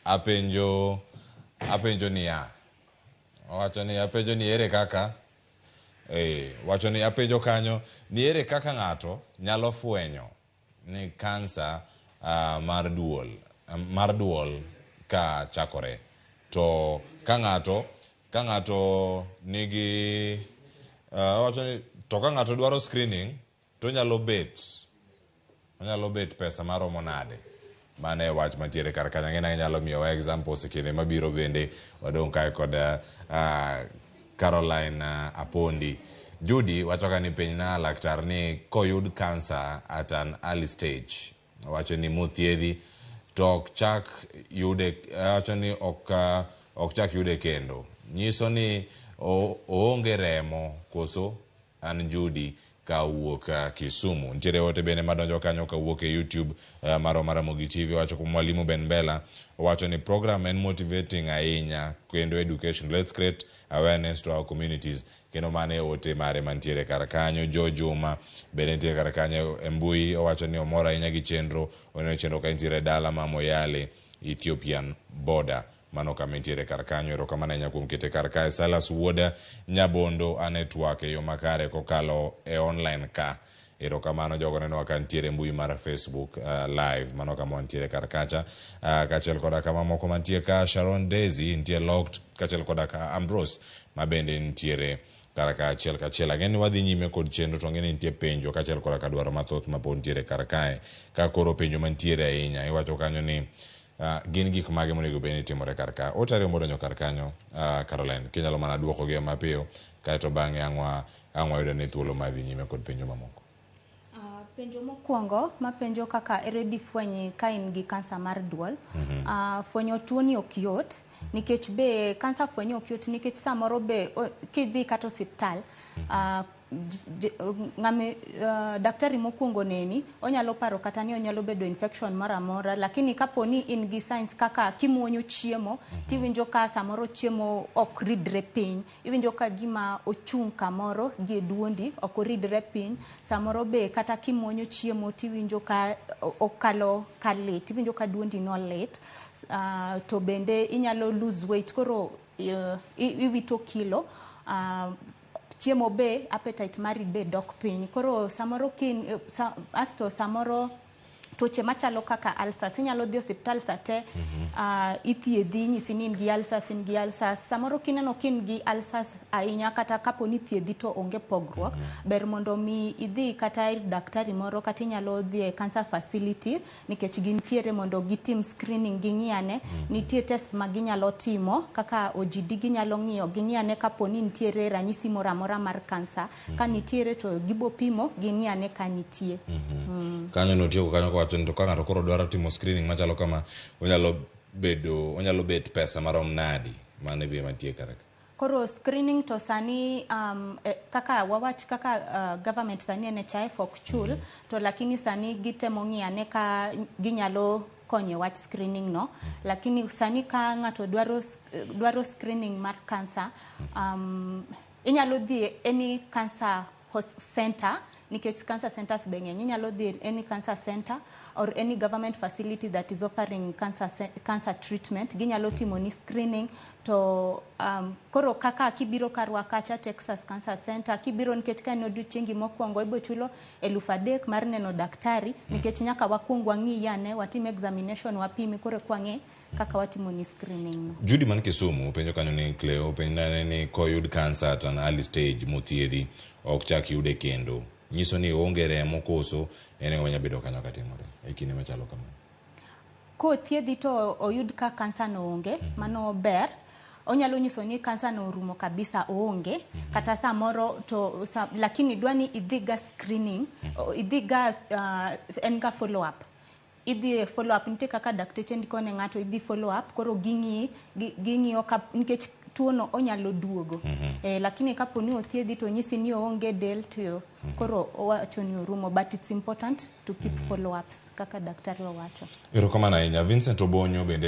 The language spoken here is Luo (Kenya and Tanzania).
apenjo niya. Wacho ni apenjo ni ere kaka wacho ni apenjo kanyo ni ere kaka ng'ato nyalo fwenyo ni kansa mar duol ka chakore. To ka ng'ato nigi wacho ni to ka ng'ato dwaro screening to nyalo bet pesa maromo nade. Mane wach mantiere kar kanyo. Ng'ena nyalo miyowa examples kinde mabiro bende wadong' kae kod Caroline Apondi. Judy wacho ka ni piny na laktar ni koyud kansa at an early stage wacho ni mothiedhi to ok chak yude kendo. Nyiso ni oonge remo koso an Judy ka wuok Kisumu. Ntiere ote bende madonjo kanyo ka wuok e YouTube maro Ramogi TV. Wacho ko mwalimu Ben Bella wacho ni program en motivating ahinya kendo education. Let's create awareness to our communities. Kendo mane ote mare mantiere kar kanyo. Jo Juma bende ntiere kar kanyo e mbui wacho ni omora ahinya gi chenro. Oneno chenro ka ntiere dala ma Moyale Ethiopian border. Mano kama ntiere kar kanyo. Erokamano ahinya kuom kete kar kae. Silas Wuoda Nyabondo network yo makare kokalo e online ka. Erokamano jogo neno ka ntiere mbui mar Facebook live. Mano kama ntiere kar kacha. Kachel koda kama moko mantie ka Sharon Daisy ntiere locked. Kachel koda ka Ambrose mabende ntiere kar kachiel. Ageni wadhi nyime kod chenro to ngeni ntie penjo kachel koda ka dwaro mathoth mapod ntiere kar kae. Ka koro penjo mantiere ahinya iwacho kanyo ni gin gik mage monego bende timore kar ka. Otari omodonjo kar kanyo Caroline. Kinyalo mana duoko gi mapiyo kaeto bang'e ang'wa yudo ni thuolo madhi nyime kod penjo mamoko. Penjo mokwongo mapenjo kaka ere difwenyi ka in gi kansa mar duol. Fwenyo tuo ni ok yot nikech be kansa fwenyo ok yot nikech samoro be kidhi kata osiptal daktari mokwongo neni onyalo paro kata ni onyalo bedo infection mara mora, lakini kaponi in gi signs kaka kimuonyo chiemo tiwinjo ka samoro chiemo ok ridre piny, iwinjo ka gima ochung' kamoro gi duondi ok oridre piny. Samoro be kata kimuonyo chiemo tiwinjo ka okalo kalit, iwinjo ka duondi no lit. To bende inyalo lose weight, koro iwito kilo. Chiemo be appetite mari be dok piny. Koro samoro asto samoro tuoche machalo kaka alsa inyalo dhi osiptal sate ithiedhi nyisi ni in gi alsa. Samoro kineno kin gi alsa ahinya kata kapo ni thiedhi to onge pogruok, ber mondo mi idhi kata ir daktari moro kata inyalo dhi e cancer facility nikech gintiere mondo gitim screening ging'iyane. Nitie test ma ginyalo timo kaka OGD ginyalo ng'iyo ging'iyane kapo ni nitiere ranyisi moro amora mar kansa. Ka nitiere to gibo pimo ging'iyane ka nitie. Kanyo notieko kanyo ko wacho ni to ka ng'ato koro dwaro timo screening machalo kama onyalo bet pesa marom nadi mane be mantie kar. Koro screening to sani kaka wawach kaka government sani NHIF ok chul to lakini sani gitemo ng'iyane ka ginyalo konye wach screening no. Lakini sani ka ng'ato dwaro screening mar kansa inyalo dhi any cancer center nikech cancer centers be ng'eny. Inyalo dhi any cancer center or any government facility that is offering cancer treatment. Ginyalo timo ni screening to koro kaka kibiro karwa kacha Texas Cancer Center kibiro nikech ka no odiochiengi mokwongo ibo chulo 3,000 mar neno daktari nikech nyaka wakwong wang'iyane watim examination wapimi koro kwang'e kaka watimo ni screening no. Judy man Kisumu penjo kanyo ni Cleo penjo ni koyud kansa at an early stage mothiedhi ok chak yude kendo. Nyiso ni onge remo koso ene wanya bedo kanyo katimore e kinde machalo kamano. Ko thiedhi to oyud ka kansa no onge mano ber. Onyalo nyiso ni kansa no rumo kabisa onge kata samoro to lakini dwani idhiga screening idhiga enga follow up. Idhi follow up nite kaka dakteche ndiko ne ng'ato idhi follow up koro ging'iyo nikech tuo no onyalo duogo. Lakini kapo ni othiedhi to nyisi ni onge del to koro owacho ni orumo, but it's important to keep follow ups kaka daktari wawacho. Erokamano ahinya. Vincent Obonyo bende